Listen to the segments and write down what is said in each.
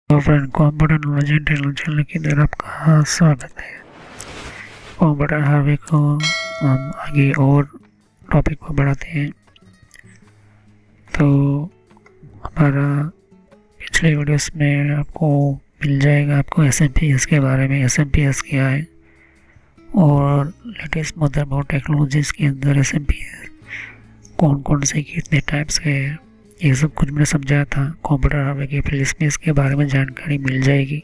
तो friend, computer knowledge and technology channel के अंदर आपका स्वागत है। कंप्यूटर हार्डवेयर को हम आगे और टॉपिक को बढ़ाते हैं। तो हमारा पिछले वीडियोस में आपको मिल जाएगा आपको SMPS के बारे में, SMPS क्या है और लेटेस्ट मदरबोर्ड टेक्नोलॉजीज़ के अंदर SMPS कौन कौन से कितने टाइप्स के हैं, ये सब कुछ मैंने समझाया था। कंप्यूटर हार्डवेयर की प्लेलिस्ट में इसके बारे में जानकारी मिल जाएगी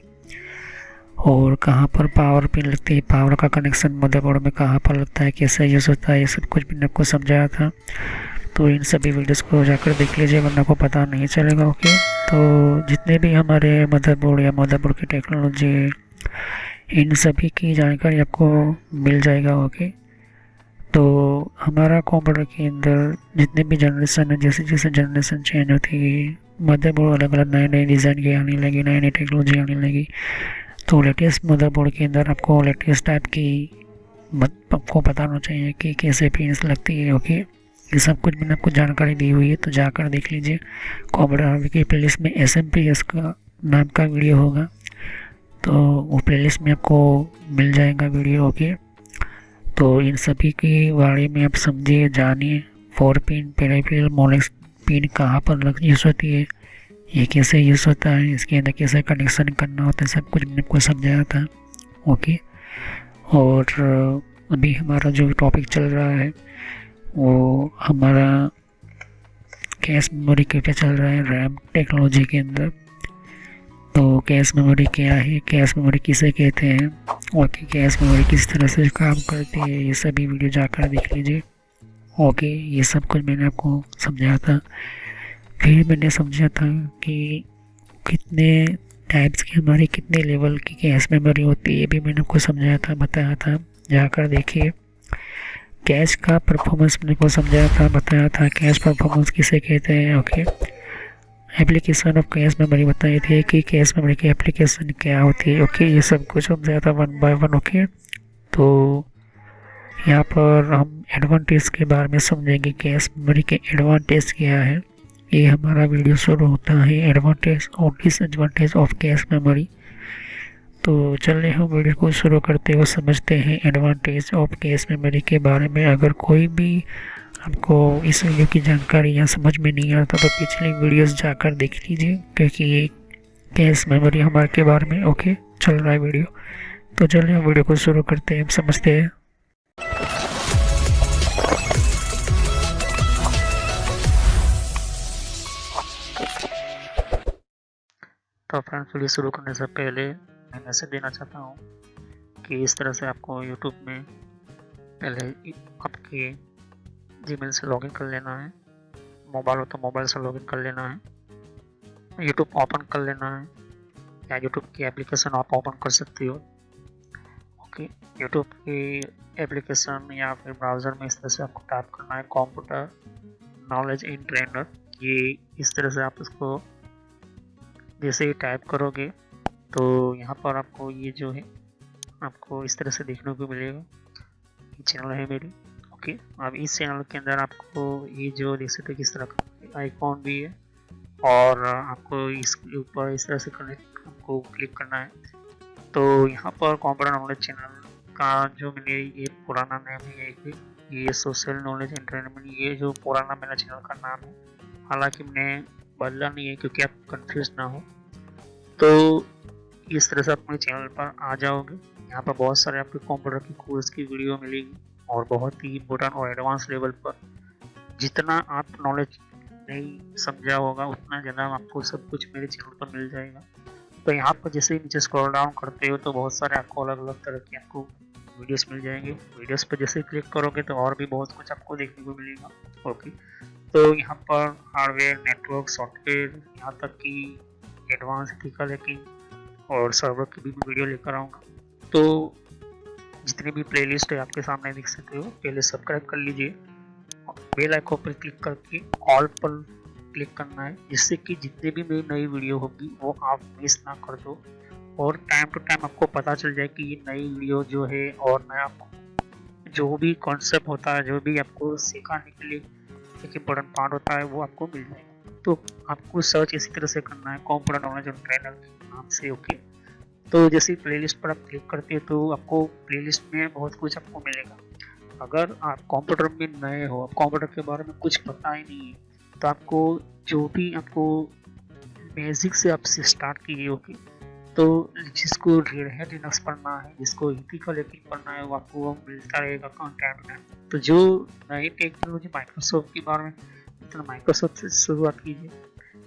और कहाँ पर पावर पिन लगती है, पावर का कनेक्शन मदरबोर्ड में कहाँ पर लगता है, कैसे यूज़ होता है, ये सब कुछ मैंने आपको समझाया था। तो इन सभी वीडियोस को जाकर देख लीजिए वरना आपको पता नहीं चलेगा। ओके, तो जितने भी हमारे मदरबोर्ड या मदरबोर्ड की टेक्नोलॉजी है, इन सभी की जानकारी आपको मिल जाएगा। ओके, तो हमारा कंप्यूटर के अंदर जितने भी जनरेशन है, जैसे जैसे जनरेशन चेंज होती है, मदरबोर्ड अलग अलग नए नए डिज़ाइन की आने लगी, नई नई टेक्नोलॉजी आने लगी। तो लेटेस्ट मदरबोर्ड के अंदर आपको लेटेस्ट टाइप की आपको पता होना चाहिए कि कैसे पिन्स लगती है। ओके, ये सब कुछ मैंने आपको जानकारी दी हुई है, तो जाकर देख लीजिए। कंप्यूटर हार्डवेयर की प्लेलिस्ट में SMPS का नाम का वीडियो होगा, तो वो प्लेलिस्ट में आपको मिल जाएगा वीडियो। ओके, तो इन सभी के बारे में आप समझिए, जानिए। 4 पिन पेरिफेरल मॉनिटर पिन कहाँ पर यूज़ होती है, ये कैसे यूज़ होता है, इसके अंदर कैसे कनेक्शन करना होता है, सब कुछ मैंने आपको समझाया था। ओके, और अभी हमारा जो टॉपिक चल रहा है वो हमारा कैश मेमोरी के पे चल रहा है, रैम टेक्नोलॉजी के अंदर। तो कैश मेमोरी क्या है, कैश मेमोरी किसे कहते हैं और कैश मेमोरी किस तरह से काम करती है, ये सभी वीडियो जाकर देख लीजिए। ओके, ये सब कुछ मैंने आपको समझाया था। फिर मैंने समझा था कि कितने टाइप्स की, हमारी कितने लेवल की कैश मेमोरी होती है, ये भी मैंने आपको समझाया था, बताया था। जाकर देखिए। कैश का परफॉर्मेंस मैंने को समझाया था, बताया था कैश परफॉर्मेंस किसे कहते हैं। Okay, application of cache memory बताई थी कि कैश मेमोरी की एप्लीकेशन क्या होती है। ओके, ये सब कुछ समझाया था 1 बाय 1। ओके, तो यहाँ पर हम एडवांटेज के बारे में समझेंगे, कैश मेमोरी के एडवांटेज क्या है। ये हमारा वीडियो शुरू होता है एडवांटेज और डिसएडवांटेज ऑफ कैश मेमोरी। तो चलिए हम वीडियो को शुरू करते हुए समझते हैं एडवांटेज ऑफ कैश मेमोरी के बारे में। अगर कोई भी आपको इस वीडियो की जानकारी या समझ में नहीं आता तो पिछली वीडियोस जाकर देख लीजिए, क्योंकि ये कैश मेमोरी हमारे के बारे में ओके चल रहा है वीडियो। तो चलिए हम वीडियो को शुरू करते हैं, समझते हैं। तो फ्रेंड्स, वीडियो शुरू करने से पहले मैं मैसेज देना चाहता हूँ कि इस तरह से आपको यूट्यूब में पहले आपके जीमेल से लॉगिन कर लेना है। मोबाइल हो तो मोबाइल से लॉगिन कर लेना है, यूट्यूब ओपन कर लेना है, या यूट्यूब की एप्लीकेशन आप ओपन कर सकती हो। ओके, यूट्यूब की एप्लीकेशन या फिर ब्राउज़र में इस तरह से आपको टाइप करना है कंप्यूटर नॉलेज इन ट्रेनर। ये इस तरह से आप इसको जैसे ही टाइप करोगे तो यहाँ पर आपको ये जो है आपको इस तरह से देखने को मिलेगा। ये चैनल है मेरी। ओके, अब इस चैनल के अंदर आपको ये जो देख सकते किस तरह का आइकॉन भी है और आपको इसके ऊपर इस तरह से आपको क्लिक करना है। तो यहाँ पर कंप्यूटर नॉलेज चैनल का जो मैंने ये पुराना नाम है, ये सोशल नॉलेज एंटरटेनमेंट, ये जो पुराना मेरा चैनल का नाम है, हालांकि मैंने बदला नहीं है क्योंकि आप कंफ्यूज ना हो। तो इस तरह से अपने चैनल पर आ जाओगे। यहाँ पर बहुत सारे आपके कंप्यूटर की कोर्स की वीडियो मिलेगी और बहुत ही इम्पोर्टेंट और एडवांस लेवल पर जितना आप नॉलेज नहीं समझा होगा उतना ज़्यादा आपको सब कुछ मेरे चैनल पर मिल जाएगा। तो यहाँ पर जैसे ही नीचे स्क्रॉल डाउन करते हो तो बहुत सारे आपको अलग अलग तरह की आपको वीडियोस मिल जाएंगे। वीडियोस पर जैसे क्लिक करोगे तो और भी बहुत कुछ आपको देखने को मिलेगा। ओके, तो यहाँ पर हार्डवेयर, नेटवर्क, सॉफ्टवेयर, यहाँ तक कि एडवांस एथिकल हैकिंग और सर्वर की भी वीडियो लेकर आऊँगा। तो जितनी भी प्लेलिस्ट है आपके सामने देख सकते हो, पहले सब्सक्राइब कर लीजिए, बेल आइकन पर क्लिक करके ऑल पर क्लिक करना है, जिससे कि जितनी भी मेरी नई वीडियो होगी वो आप मिस ना कर दो और टाइम टू टाइम आपको पता चल जाए कि ये नई वीडियो जो है और नया जो भी कॉन्सेप्ट होता है, जो भी आपको सिखाने के लिए एक इम्पोर्टेंट पार्ट होता है, वो आपको मिल जाएगा। तो आपको सर्च इसी तरह से करना है, कंप्यूटर नॉलेज और ट्रेनर के नाम से। ओके, तो जैसे प्लेलिस्ट पर आप क्लिक करते हैं तो आपको प्लेलिस्ट में बहुत कुछ आपको मिलेगा। अगर आप कंप्यूटर में नए हो, आप कंप्यूटर के बारे में कुछ पता ही नहीं है, तो आपको जो भी आपको बेसिक से आपसे स्टार्ट कीजिए। ओके, तो जिसको रेड हैट लिनक्स पढ़ना है, जिसको इथिकल हैकिंग पढ़ना है, वो आपको वो मिलता रहेगा कंटेंट में। तो जो नई टेक्नोलॉजी माइक्रोसॉफ्ट के बारे में, तो माइक्रोसॉफ्ट से शुरुआत कीजिए।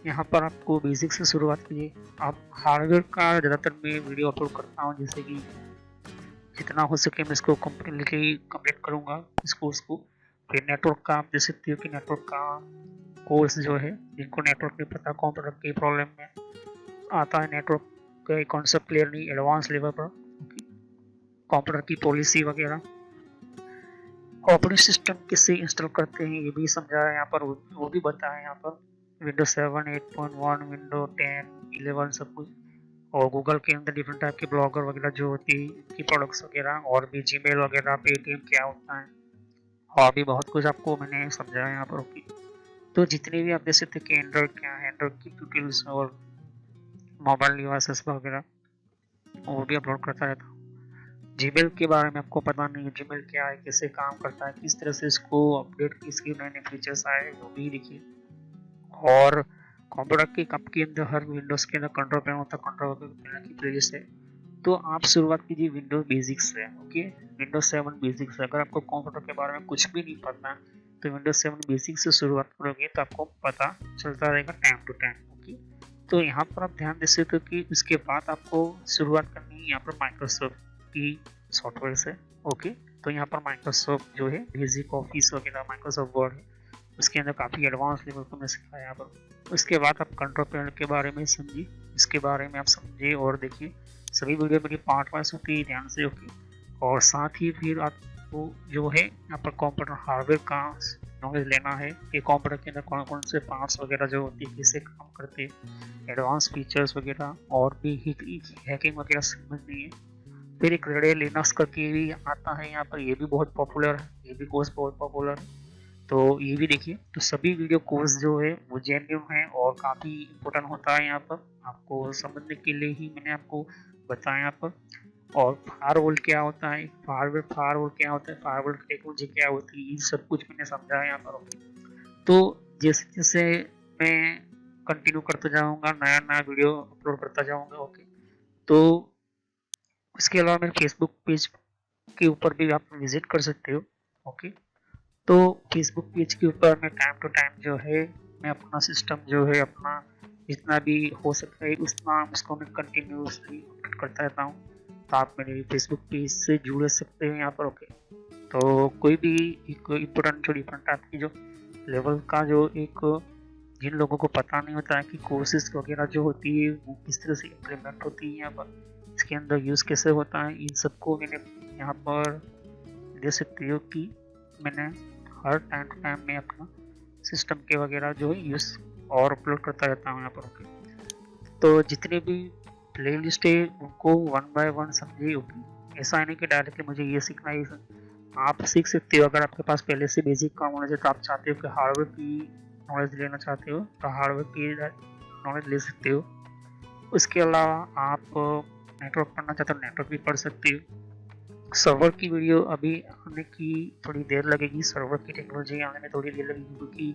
यहाँ पर आपको बेसिक से शुरुआत कीजिए। आप हार्डवेयर का ज़्यादातर मैं वीडियो अपलोड करता हूँ, जैसे कि जितना हो सके मैं इसको कंप्लीट करूँगा इस कोर्स को। फिर नेटवर्क का आप देख सकते हो कि नेटवर्क का कोर्स जो है, जिनको नेटवर्क नहीं पता, कंप्यूटर की प्रॉब्लम में आता है, नेटवर्क का कॉन्सेप्ट क्लियर नहीं, एडवांस लेवल पर कंप्यूटर की पॉलिसी वगैरह, ऑपरेटिंग सिस्टम कैसे इंस्टॉल करते हैं ये भी समझाया यहाँ पर, वो भी बताया यहाँ पर। विंडोज 7, 8.1, विंडो 10, 11 सब कुछ। और गूगल के अंदर डिफरेंट टाइप के ब्लॉगर वगैरह जो होती है, इनकी प्रोडक्ट्स वगैरह, और भी जीमेल वगैरह, पेटीएम क्या होता है, और भी बहुत कुछ आपको मैंने समझाया यहाँ पर। ओके, तो जितने भी आप देख सकते हैं कि एंड्रॉइड क्या है, एंड्रॉइड की ट्यूटोरियल्स और मोबाइल डिवाइसेस वगैरह वो भी अपलोड करता रहता हूँ। जीमेल के बारे में आपको पता नहीं है, जीमेल क्या है, कैसे काम करता है, किस तरह से इसको अपडेट, इसके नए नए फीचर्स आए, वो भी देखिए। और कंप्यूटर के कप के अंदर हर विंडोज के अंदर कंट्रोल पैनल होता है, कंट्रोल पैनल की प्लेलिस्ट है। तो आप शुरुआत कीजिए विंडोज बेसिक्स से। Okay, Windows 7 basics. अगर आपको कंप्यूटर के बारे में कुछ भी नहीं पता तो विंडोज 7 बेसिक्स से शुरुआत करोगे तो आपको पता चलता रहेगा टाइम टू टाइम। ओके, तो यहाँ पर आप ध्यान दे सकते हो कि उसके बाद आपको शुरुआत करनी है यहाँ पर माइक्रोसॉफ्ट की सॉफ्टवेयर से। ओके, तो यहाँ पर माइक्रोसॉफ्ट जो है बेसिक ऑफिस वगैरह, माइक्रोसॉफ्ट वर्ड है, उसके अंदर काफ़ी एडवांस लेवल को मैं सिखाया यहाँ पर। उसके बाद आप कंट्रोल पैनल के बारे में समझिए, इसके बारे में आप समझिए और देखिए। सभी वीडियो मेरी पार्ट वाइज होती है, ध्यान से। ओके, और साथ ही फिर आपको जो है यहाँ पर कंप्यूटर हार्डवेयर का नॉलेज लेना है कि कंप्यूटर के अंदर कौन कौन से पार्ट्स वगैरह जो होती है, कैसे काम करते हैं, एडवांस फीचर्स वगैरह, और भी हैकिंग वगैरह समझनी है। फिर एक रेड लिनक्स करके भी आता है यहाँ पर, ये भी बहुत पॉपुलर है, ये भी कोर्स बहुत पॉपुलर है, तो ये भी देखिए। तो सभी वीडियो कोर्स जो है वो जेन्युइन है और काफ़ी इम्पोर्टेंट होता है यहाँ पर, आपको समझने के लिए ही मैंने आपको बताया यहाँ पर। और फायरवॉल क्या होता है, फायरवॉल क्या होता है, फायरवॉल टेक्नोलॉजी क्या होती है, ये सब कुछ मैंने समझाया यहाँ पर। तो जैसे जैसे मैं कंटिन्यू करता जाऊँगा, नया नया वीडियो अपलोड करता जाऊँगा। ओके, तो उसके अलावा मेरे फेसबुक पेज के ऊपर भी आप विजिट कर सकते हो। ओके, तो फेसबुक पेज के ऊपर मैं टाइम टू टाइम जो है मैं अपना सिस्टम जो है अपना जितना भी हो सकता है उतना उसको मैं कंटिन्यूसली अपडेट करता रहता हूँ। तो आप मेरे फेसबुक पेज से जुड़ सकते हैं यहाँ पर। ओके, तो कोई भी एक इम्पोर्टेंट जो डिफरेंट टाइप की जो लेवल का जो एक, जिन लोगों को पता नहीं होता है कि कोर्सेज वगैरह जो होती है वो किस तरह से इम्प्लीमेंट होती है यहाँ पर, इसके अंदर यूज़ कैसे होता है, इन सबको मैंने यहाँ पर दे सकती हो कि मैंने हर टाइम टू टाइम में अपना सिस्टम के वगैरह जो है यूज़ और अपलोड करता रहता हूँ यहाँ पर। ओके, तो जितने भी प्ले लिस्ट है उनको 1 बाय 1 समझिए। ओके, ऐसा नहीं कि डायरेक्टली मुझे ये सीखना है, आप सीख सकते हो। अगर आपके पास पहले से बेसिक का नॉलेज है तो आप चाहते हो कि हार्डवेयर की नॉलेज लेना चाहते हो तो हार्डवेयर की नॉलेज ले सकते हो। उसके अलावा आप नेटवर्क पढ़ना चाहते हो, नेटवर्क भी पढ़ सकते हो। सर्वर की वीडियो अभी आने की थोड़ी देर लगेगी, सर्वर की टेक्नोलॉजी आने में थोड़ी देर लगेगी, क्योंकि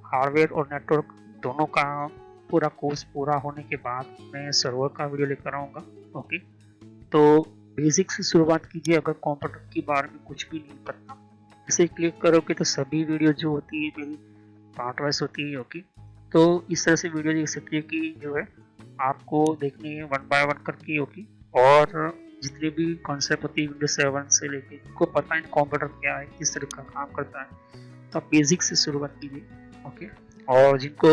हार्डवेयर और नेटवर्क दोनों का पूरा कोर्स पूरा होने के बाद मैं सर्वर का वीडियो लेकर आऊँगा। ओके, तो बेसिक से शुरुआत कीजिए। अगर कंप्यूटर के बारे में कुछ भी नहीं पता, इसे क्लिक करोगे तो सभी वीडियो जो होती है मेरी पार्ट वाइज होती है। ओके, तो इस तरह से वीडियो देख सकती है कि जो है आपको देखनी है 1 बाय 1 करके। ओके, और जितने भी कॉन्सेप्ट होती है विंडोज 7 से लेके, को पता है कंप्यूटर क्या है, किस तरह का काम करता है, तो आप बेसिक से शुरुआत कीजिए। ओके, और जिनको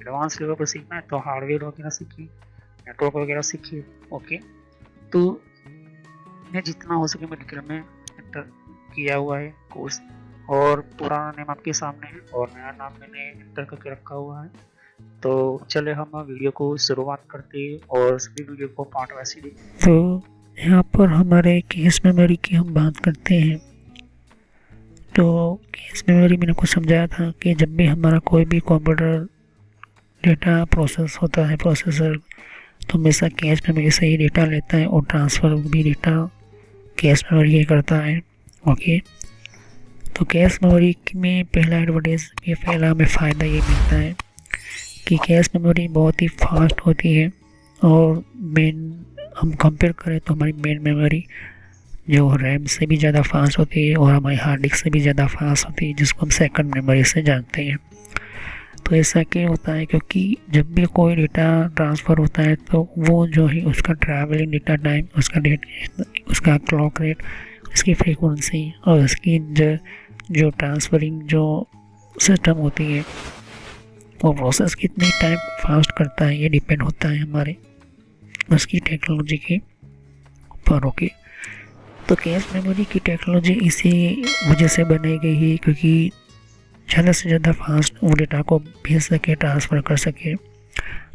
एडवांस लेवल पर सीखना है तो हार्डवेयर वगैरह सीखिए, नेटवर्क वगैरह सीखिए। ओके, तो मैं जितना हो सके मैं डिटेल में एंटर किया हुआ है कोर्स, और पुराना नेम आपके सामने है और नया नाम मैंने एंटर करके रखा हुआ है। तो चले हम वीडियो को शुरुआत करते हैं और सभी वीडियो को पार्ट वाइज देखते हैं। तो यहाँ पर हमारे केस मेमोरी की हम बात करते हैं। तो केस मेमोरी मैंने कुछ समझाया था कि जब भी हमारा कोई भी कंप्यूटर डेटा प्रोसेस होता है प्रोसेसर, तो हमेशा कैश मेमोरी से ही डेटा लेता है और ट्रांसफ़र भी डेटा कैश मेमोरी ही करता है। ओके, तो कैश मेमोरी में पहला एडवांटेज, ये पहला हमें फ़ायदा ये मिलता है कि कैश मेमोरी बहुत ही फास्ट होती है और हम कंपेयर करें तो हमारी मेन मेमोरी जो रैम से भी ज़्यादा फास्ट होती है और हमारी हार्ड डिस्क से भी ज़्यादा फास्ट होती है, जिसको हम सेकंड मेमोरी से जानते हैं। तो ऐसा क्यों होता है? क्योंकि जब भी कोई डेटा ट्रांसफ़र होता है तो वो जो है उसका ट्रैवलिंग डेटा टाइम, उसका क्लॉक रेट, उसकी फ्रीक्वेंसी और उसकी जो ट्रांसफरिंग जो सिस्टम होती है वो प्रोसेस कितनी टाइम फास्ट करता है, ये डिपेंड होता है हमारे उसकी टेक्नोलॉजी के ऊपर। ओके, तो कैश मेमोरी की टेक्नोलॉजी इसी वजह से बनाई गई है क्योंकि ज़्यादा से ज़्यादा फास्ट वो डेटा को भेज सके, ट्रांसफ़र कर सके।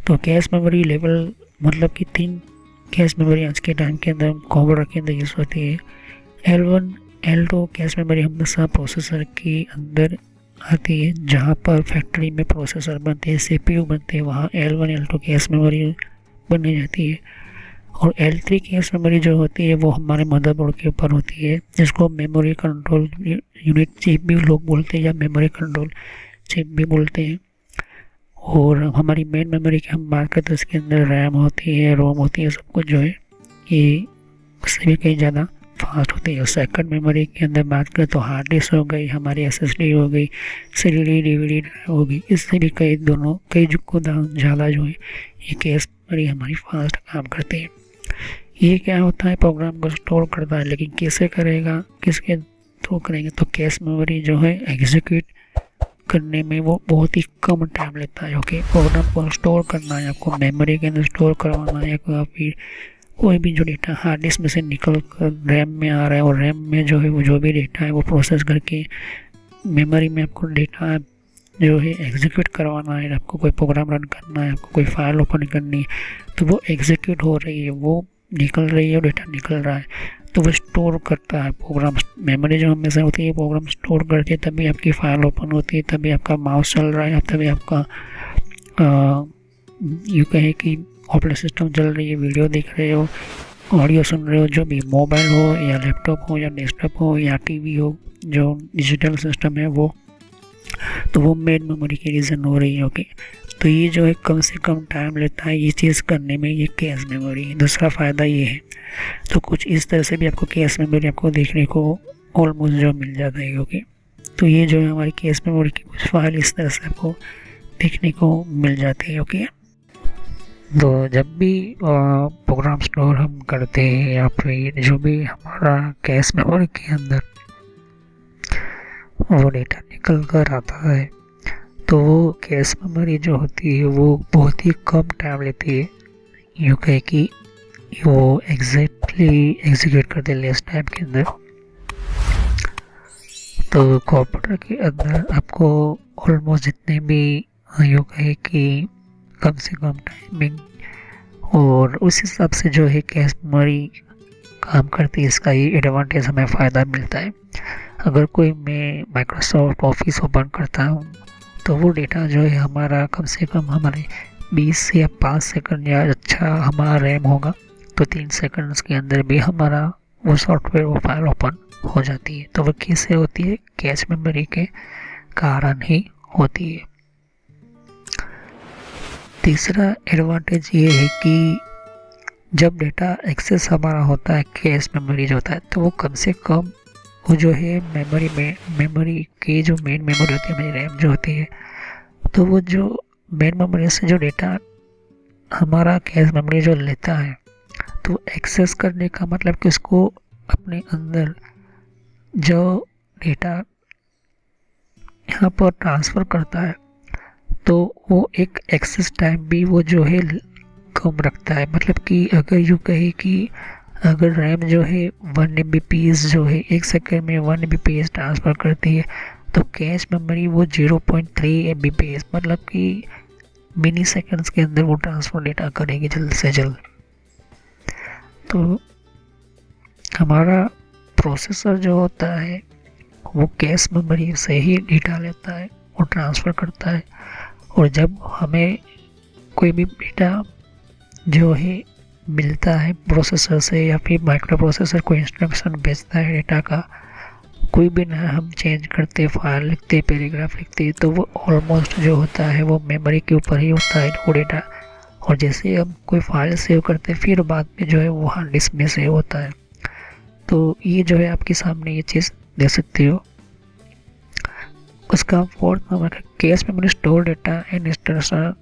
तो कैश मेमोरी लेवल मतलब कि 3 कैश मेमोरी आज के टाइम के अंदर कंप्यूटर के अंदर यूज़ होती है। L1 L2 कैश मेमोरी हमेशा प्रोसेसर के अंदर आती है, जहाँ पर फैक्ट्री में प्रोसेसर बनते हैं, CPU बनते हैं, वहाँ L1 L2 कैश मेमोरी बनी जाती है। और L3 कैश मेमोरी जो होती है वो हमारे मदरबोर्ड के ऊपर होती है, जिसको मेमोरी कंट्रोल यूनिट चिप भी लोग बोलते हैं या मेमोरी कंट्रोल चिप भी बोलते हैं। और हमारी मेन मेमोरी की हम बात करते हैं, इसके अंदर रैम होती है, रोम होती है, सब कुछ जो है ये उससे भी कहीं ज़्यादा फास्ट होती है। और सेकंड मेमोरी के अंदर बात करें तो हार्ड डिस्क हो गई, हमारी SSD हो गई, CD DVD हो गई, इससे भी कई ज़्यादा जो है ये कैश मेमोरी हमारी फास्ट काम करती है। ये क्या होता है, प्रोग्राम को स्टोर करता है, लेकिन कैसे करेगा, किसके थ्रू करेंगे? तो कैश मेमोरी जो है एग्जीक्यूट करने में वो बहुत ही कम टाइम लेता है। ओके, प्रोग्राम को स्टोर करना है, आपको मेमोरी के अंदर स्टोर करवाना है, या फिर कोई भी जो डेटा हार्ड डिस्क में से निकल कर रैम में आ रहा है और रैम में जो है वो जो भी डेटा है वो प्रोसेस करके मेमोरी में आपको डेटा जो है एग्जीक्यूट करवाना है, आपको कोई प्रोग्राम रन करना है, आपको कोई फाइल ओपन करनी है, तो वो एग्जीक्यूट हो रही है, वो निकल रही है, डेटा निकल रहा है, तो वो स्टोर करता है प्रोग्राम। मेमोरी जो हमेशा होती है प्रोग्राम स्टोर करती है, तभी आपकी फ़ाइल ओपन होती है, तभी आपका माउस चल रहा है, तभी आपका यूँ कहें कि ऑपरेटिंग सिस्टम चल रही है, वीडियो देख रहे हो, ऑडियो सुन रहे हो, जो भी मोबाइल हो या लैपटॉप हो या डेस्कटॉप हो या टीवी हो, जो डिजिटल सिस्टम है वो, तो वो मेन मेमोरी की रीज़न हो रही है। ओके, तो ये जो है कम से कम टाइम लेता है ये चीज़ करने में, ये कैश मेमोरी है। दूसरा फ़ायदा ये है, तो कुछ इस तरह से भी आपको कैश मेमोरी आपको देखने को ऑलमोस्ट जो मिल जाता है। ओके, तो ये जो है हमारी कैश मेमोरी की कुछ फाइल इस तरह से आपको देखने को मिल जाती है। ओके, तो जब भी प्रोग्राम स्टोर हम करते हैं या फिर जो भी हमारा कैश मेमोरी के अंदर वो डेटा निकल कर आता है, तो वो कैश मेमोरी जो होती है वो बहुत ही कम टाइम लेती है, यूँ कहे कि वो एग्जैक्टली एग्जीक्यूट करते हैं लेस टाइम के अंदर। तो कंप्यूटर के अंदर आपको ऑलमोस्ट जितने भी यूँ कहे कि कम से कम टाइमिंग और उस हिसाब से जो है कैश मेमोरी काम करती है, इसका ये एडवांटेज हमें फ़ायदा मिलता है। अगर कोई मैं माइक्रोसॉफ्ट ऑफिस ओपन करता हूँ तो वो डेटा जो है हमारा कम से कम हमारे 20 या 5 सेकंड, या अच्छा हमारा रैम होगा तो 3 सेकंड्स के अंदर भी हमारा वो सॉफ्टवेयर वो फाइल ओपन हो जाती है। तो वो कैसे होती है? कैश मेमोरी के कारण ही होती है। तीसरा एडवांटेज ये है कि जब डेटा एक्सेस हमारा होता है कैश मेमोरी जो होता है, तो वो कम से कम वो जो है मेमोरी की जो मेन मेमोरी होती है, मेरी रैम जो होती है, तो वो जो मेन मेमोरी से जो डेटा हमारा कैश मेमोरी जो लेता है, तो एक्सेस करने का मतलब कि उसको अपने अंदर जो डेटा यहाँ पर ट्रांसफ़र करता है, तो वो एक एक्सेस टाइम भी वो जो है कम रखता है। मतलब कि अगर यूँ कहे कि अगर रैम जो है 1 MBps जो है 1 सेकंड में 1 MBps ट्रांसफ़र करती है, तो कैश मेमोरी वो 0.3 MBps मतलब कि मिनी सेकंड्स के अंदर वो ट्रांसफ़र डेटा करेगी जल्द से जल्द। तो हमारा प्रोसेसर जो होता है वो कैश मेमोरी से ही डेटा लेता है और ट्रांसफ़र करता है, और जब हमें कोई भी डेटा जो है मिलता है प्रोसेसर से या फिर माइक्रो प्रोसेसर को इंस्ट्रक्शन भेजता है डेटा का, कोई भी ना हम चेंज करते, फाइल लिखते, पैराग्राफ लिखते, तो वो ऑलमोस्ट जो होता है वो मेमोरी के ऊपर ही होता है वो डेटा। और जैसे हम कोई फाइल सेव करते हैं फिर बाद में जो है वो हार्ड डिस्क में सेव होता है। तो ये जो है आपके सामने ये चीज़ दे सकते हो। उसका फोर्थ नंबर है cache memory store data and instruction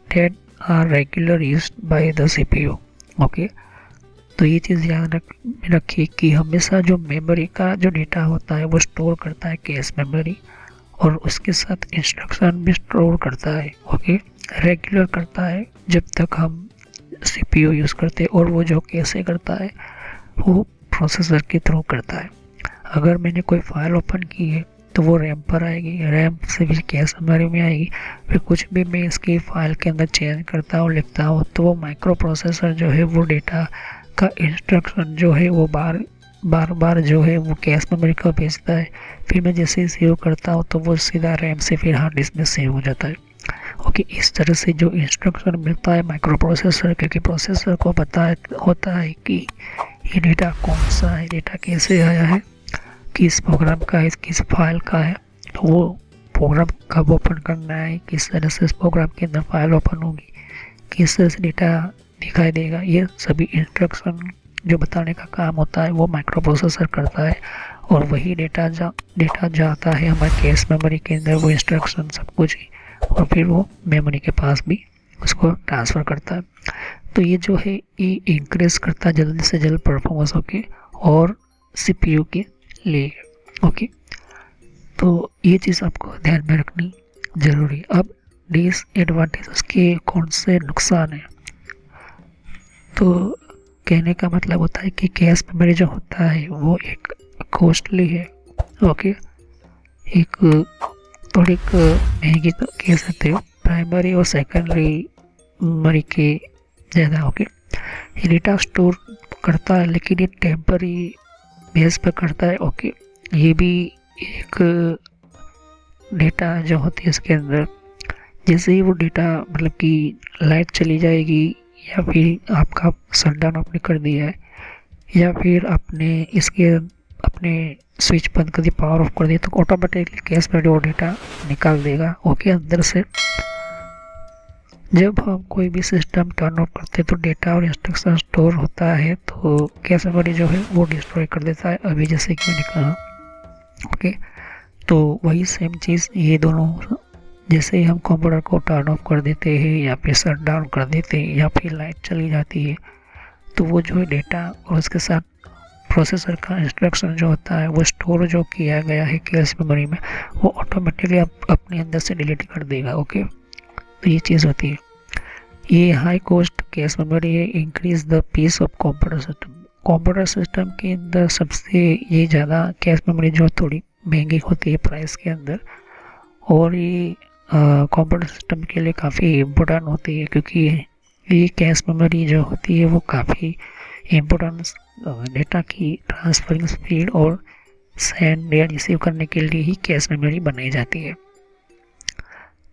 that are regular used by the CPU. Okay, तो ये चीज़ याद रखिए कि हमेशा जो मेमोरी का जो डेटा होता है वो स्टोर करता है कैश मेमोरी, और उसके साथ इंस्ट्रक्शन भी स्टोर करता है। ओके, रेगुलर करता है जब तक हम सीपीयू यूज़ करते हैं, और वो जो कैसे करता है वो प्रोसेसर के थ्रू करता है। अगर मैंने कोई फाइल ओपन की है तो वो रैम पर आएगी, रैम से भी कैश मेमोरी में आएगी, फिर कुछ भी मैं इसकी फाइल के अंदर चेंज करता हूँ, लिखता हूँ, तो वो माइक्रो प्रोसेसर जो है वो डेटा का इंस्ट्रक्शन जो है वो बार जो है वो कैश मेमोरी को भेजता है। फिर मैं जैसे ही सेव करता हूँ तो वो सीधा रैम से फिर हार्ड डिस्क में सेव हो जाता है। ओके, इस तरह से जो इंस्ट्रक्शन मिलता है माइक्रो प्रोसेसर, क्योंकि प्रोसेसर को पता होता है कि ये डेटा कौन सा है, डेटा कैसे आया है, किस प्रोग्राम का है, किस फाइल का है, तो वो प्रोग्राम कब ओपन करना है, किस तरह से इस प्रोग्राम के अंदर फाइल ओपन होगी, किस तरह से डेटा दिखाई देगा, ये सभी इंस्ट्रक्शन जो बताने का काम होता है वो माइक्रो प्रोसेसर करता है। और वही डेटा जाता है हमारे कैश मेमोरी के अंदर, वो इंस्ट्रक्शन सब कुछ ही, और फिर वो मेमोरी के पास भी उसको ट्रांसफ़र करता है। तो ये जो है ये इंक्रीज करता है जल्दी से जल्द परफॉर्मेंस होके और सीपीयू के लिए। ओके, तो ये चीज़ आपको ध्यान में रखनी ज़रूरी है। अब डिसएडवांटेज उसके कौन से नुकसान हैं, तो कहने का मतलब होता है कि कैश मेमोरी जो होता है वो एक कॉस्टली है। ओके, एक थोड़ी महंगी तो कह सकते हो, प्राइमरी और सेकेंडरी मेमोरी के ज़्यादा। ओके, ये डेटा स्टोर करता है लेकिन ये टेम्पररी बेस पर करता है। ओके, ये भी एक डेटा जो होती है इसके अंदर, जैसे ही वो डेटा मतलब कि लाइट चली जाएगी या फिर आपका शटडाउन आपने कर दिया है या फिर आपने इसके अपने स्विच बंद कर दिया, पावर ऑफ कर दिया, तो ऑटोमेटिकली कैश में वो डेटा निकाल देगा। ओके, अंदर से जब हम कोई भी सिस्टम टर्न ऑफ करते हैं तो डेटा और इंस्ट्रक्शन स्टोर होता है, तो कैश मेमोरी जो है वो डिस्ट्रॉय कर देता है, अभी जैसे कि मैंने कहा। ओके, तो वही सेम चीज़ ये दोनों, जैसे ही हम कंप्यूटर को टर्न ऑफ कर देते हैं या फिर शट डाउन कर देते हैं या फिर लाइट चली जाती है, तो वो जो है डेटा और उसके साथ प्रोसेसर का इंस्ट्रक्शन जो होता है वो स्टोर जो किया गया है कैश मेमोरी में, वो ऑटोमेटिकली अपने अंदर से डिलीट कर देगा। ओके, तो ये चीज़ होती है। ये हाई कॉस्ट कैश मेमोरी है increase the pace of computer system. Computer system के अंदर सबसे ये ज़्यादा कैश मेमोरी जो थोड़ी महंगी होती है प्राइस के अंदर, और ये कंप्यूटर सिस्टम के लिए काफ़ी इम्पोर्टेंट होती है, क्योंकि ये कैश मेमोरी जो होती है वो काफ़ी इम्पोर्टेंट डेटा की ट्रांसफरिंग स्पीड और सेंड या रिसीव करने के लिए ही कैश मेमोरी बनाई जाती है।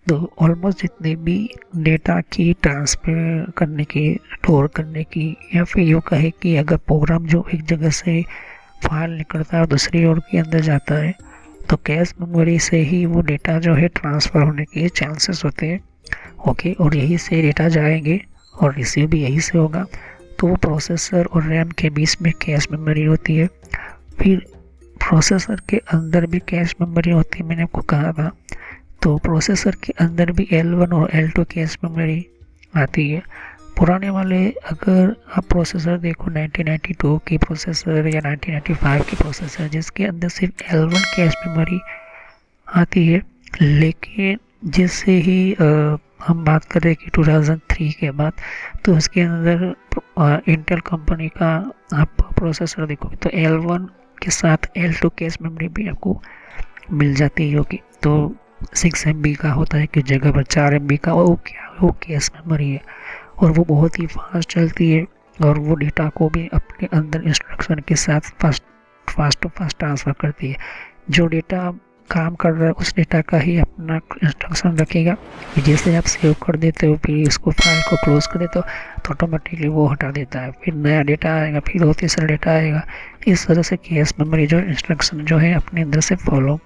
तो ऑलमोस्ट जितने भी डेटा की ट्रांसफर करने की, स्टोर करने की, या फिर यूँ कहे कि अगर प्रोग्राम जो एक जगह से फाइल निकलता है और दूसरी ओर के अंदर जाता है, तो कैश मेमोरी से ही वो डेटा जो है ट्रांसफ़र होने के चांसेस होते हैं। ओके, और यही से डेटा जाएंगे और रिसीव भी यही से होगा। तो वो प्रोसेसर और रैम के बीच में कैश मेमोरी होती है। फिर प्रोसेसर के अंदर भी कैश मेमोरी होती है, मैंने आपको कहा था। तो प्रोसेसर के अंदर भी L1 और L2 कैश मेमोरी आती है। पुराने वाले अगर आप प्रोसेसर देखो 1992 की प्रोसेसर या 1995 की प्रोसेसर, जिसके अंदर सिर्फ L1 कैश मेमोरी आती है, लेकिन जैसे ही हम बात करें कि 2003 के बाद, तो उसके अंदर इंटेल कंपनी का आप प्रोसेसर देखोगे तो L1 के साथ L2 कैश मेमोरी भी आपको मिल जाती होगी। तो 6 MB का होता है कि जगह पर 4 MB का वो कैश मेमोरी है, और वो बहुत ही फास्ट चलती है, और वो डेटा को भी अपने अंदर इंस्ट्रक्शन के साथ फास्ट ट्रांसफ़र करती है। जो डेटा काम कर रहा है उस डेटा का ही अपना इंस्ट्रक्शन रखेगा। जैसे आप सेव कर देते हो फिर इसको फाइल को क्लोज कर देते हो तो ऑटोमेटिकली वो हटा देता है, फिर नया डेटा आएगा, फिर वो तीसरा डेटा आएगा। इस तरह से कैश मेमोरी जो इंस्ट्रक्शन जो है अपने अंदर से फॉलो,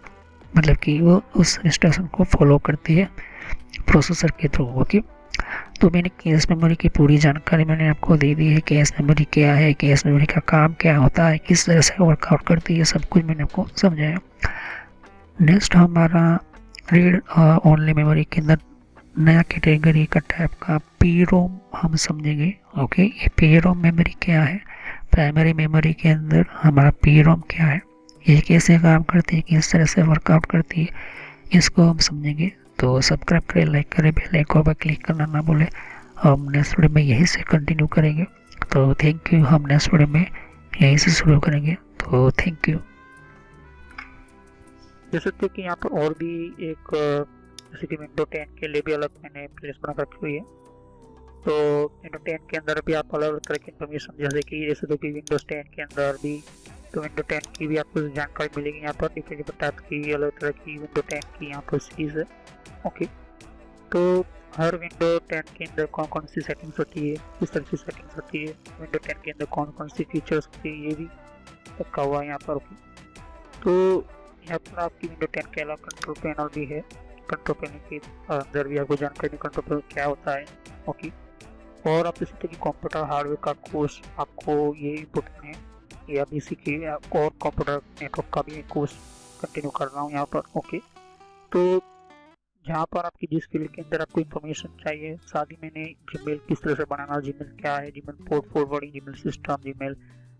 मतलब कि वो उस इंस्ट्रक्शन को फॉलो करती है प्रोसेसर के थ्रू। ओके, तो मैंने कैश मेमोरी की पूरी जानकारी मैंने आपको दे दी है। कैश मेमोरी क्या है, कैश मेमोरी का काम क्या होता है, किस तरह से वर्कआउट करती है, सब कुछ मैंने आपको समझाया। नेक्स्ट हमारा रीड ओनली मेमोरी के अंदर नया कैटेगरी का टाइप का पीरोम हम समझेंगे। ओके, ये पीरोम मेमोरी क्या है, प्राइमरी मेमोरी के अंदर हमारा पीरोम क्या है, ये कैसे काम करती है, किस तरह से वर्कआउट करती है, इसको हम समझेंगे। तो सब्सक्राइब करें, लाइक करें, बेल आइकन पर क्लिक करना ना भूलें। हम नेक्स्ट वीडियो में यहीं से कंटिन्यू करेंगे। तो थैंक यू, हम नेक्स्ट वीडियो में यहीं से शुरू करेंगे। तो थैंक यू। जैसे कि यहाँ पर और भी एक जैसे कि विंडो 10 के लिए भी अलग मैंने प्लेलिस्ट बना रखी हुई है। तो विंडो 10 के अंदर भी आप अलग अलग तरह की इन्फॉर्मेशन जैसे तो कि विंडोज 10 के अंदर भी तो विंडो 10 की भी आपको जानकारी मिलेगी यहाँ पर डिफरेंट टाइप की अलग तरह की विंडो 10 की यहाँ पर सीरीज है। ओके, तो हर विंडो 10 के अंदर कौन कौन सी सेटिंग्स होती है, किस तरह की सेटिंग्स होती है, विंडो 10 के अंदर कौन कौन सी फीचर्स होती है, ये भी रखा हुआ है यहाँ पर। ओके, तो यहाँ पर आपकी विंडो 10 के अलावा कंट्रोल पैनल भी है। कंट्रोल पैनल के अंदर भी आपको जानकारी कंट्रोल पैनल क्या होता है। ओके, और आप इसी तरह की कंप्यूटर हार्डवेयर का कोर्स आपको ये इम्पोर्टेंट है, या इसी के और कंप्यूटर नेटवर्क का भी कोर्स कंटिन्यू कर रहा हूँ यहाँ पर। ओके, तो जहाँ पर आपकी जिस फील्ड के अंदर आपको इन्फॉर्मेशन चाहिए, साथ ही मैंने जीमेल किस तरह से बनाना, जीमेल क्या है, Gmail port forwarding, Gmail system, Gmail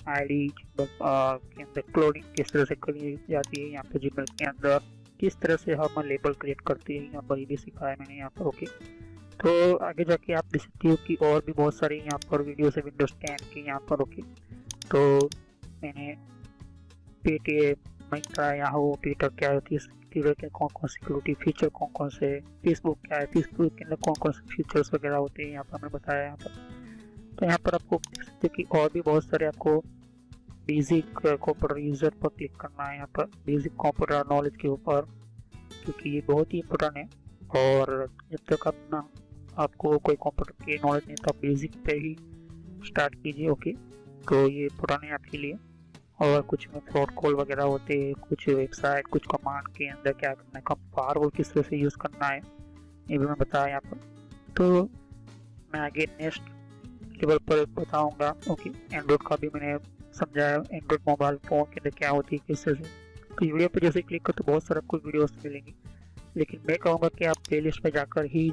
ID के अंदर क्लोनिंग किस तरह से करी जाती है, यहाँ पे जीमेल के अंदर किस तरह से हम लेबल क्रिएट करते हैं, यहाँ पर ये भी सिखाया मैंने यहाँ पर। ओके, तो आगे जाके आप देख सकते हो कि और भी बहुत सारी यहाँ पर वीडियो है विंडोज 10 की यहाँ पर। ओके, तो मैंने पेटीएम, मिंत्रा, याहू, ट्विटर क्या होती है, ट्विटर के कौन कौन सिक्योरिटी फीचर कौन कौन से, फेसबुक क्या है, फेसबुक के अंदर कौन कौन से फीचर्स वगैरह होते हैं यहाँ पर मैंने बताया यहाँ पर। तो यहाँ पर आपको देख सकते हो कि और भी बहुत सारे आपको बेसिक कंप्यूटर यूजर पर क्लिक करना है यहाँ पर, बेसिक कंप्यूटर नॉलेज के ऊपर, क्योंकि ये बहुत ही इम्पोर्टेंट है। और जब तक अपना आपको कोई कंप्यूटर की नॉलेज नहीं तो आप बेसिक पे ही स्टार्ट कीजिए। ओके, तो ये इम्पोर्टेंट है आपके लिए। और कुछ में फ्रॉड कॉल वगैरह होते हैं, कुछ वेबसाइट, कुछ कमांड के अंदर क्या करना है, कब फायरवॉल किस तरह से यूज़ करना है, ये भी मैं बताया यहाँ पर। तो मैं आगे नेक्स्ट लेवल पर बताऊंगा। ओके, एंड्रॉइड का भी मैंने समझाया, एंड्रॉइड मोबाइल फ़ोन के अंदर क्या होती है किस तरह से। तो वीडियो पर जैसे क्लिक कर तो बहुत सारे आपको वीडियोस मिलेंगी, लेकिन मैं कहूँगा कि आप प्लेलिस्ट पर जाकर ही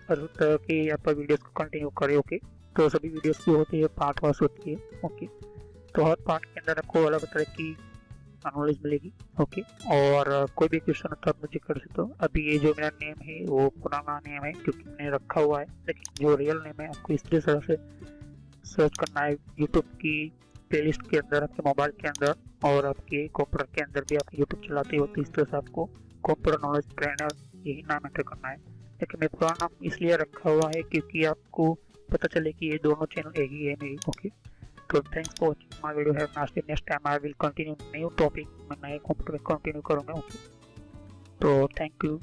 हर तरह के यहाँ पर वीडियोस को कंटिन्यू करें। ओके, तो सभी वीडियोस की होती है पार्ट वाइज होती है। ओके, तो हर पार्ट के अंदर आपको अलग तरह की नॉलेज मिलेगी। ओके, और कोई भी क्वेश्चन हो तो आप मुझे कर सकते हो। अभी ये जो मेरा नेम है वो पुराना नेम है क्योंकि मैंने रखा हुआ है, लेकिन जो रियल नेम है आपको इस तरह से सर्च करना है यूट्यूब की प्लेलिस्ट के अंदर, आपके मोबाइल के अंदर, और आपके कंप्यूटर के अंदर भी आप यूट्यूब चलाते हो तो इस तरह से आपको कंप्यूटर नॉलेज ट्रेनर यही नाम एंटर करना है। लेकिन मैं पुराना नाम इसलिए रखा हुआ है क्योंकि आपको पता चले कि ये दोनों चैनल एक ही है मेरी। ओके, तो thanks for watching my video. Have nice day. Next time I will continue new topic, मैं नए कंप्यूटर में कंटिन्यू करूँगा। ओके, तो थैंक यू।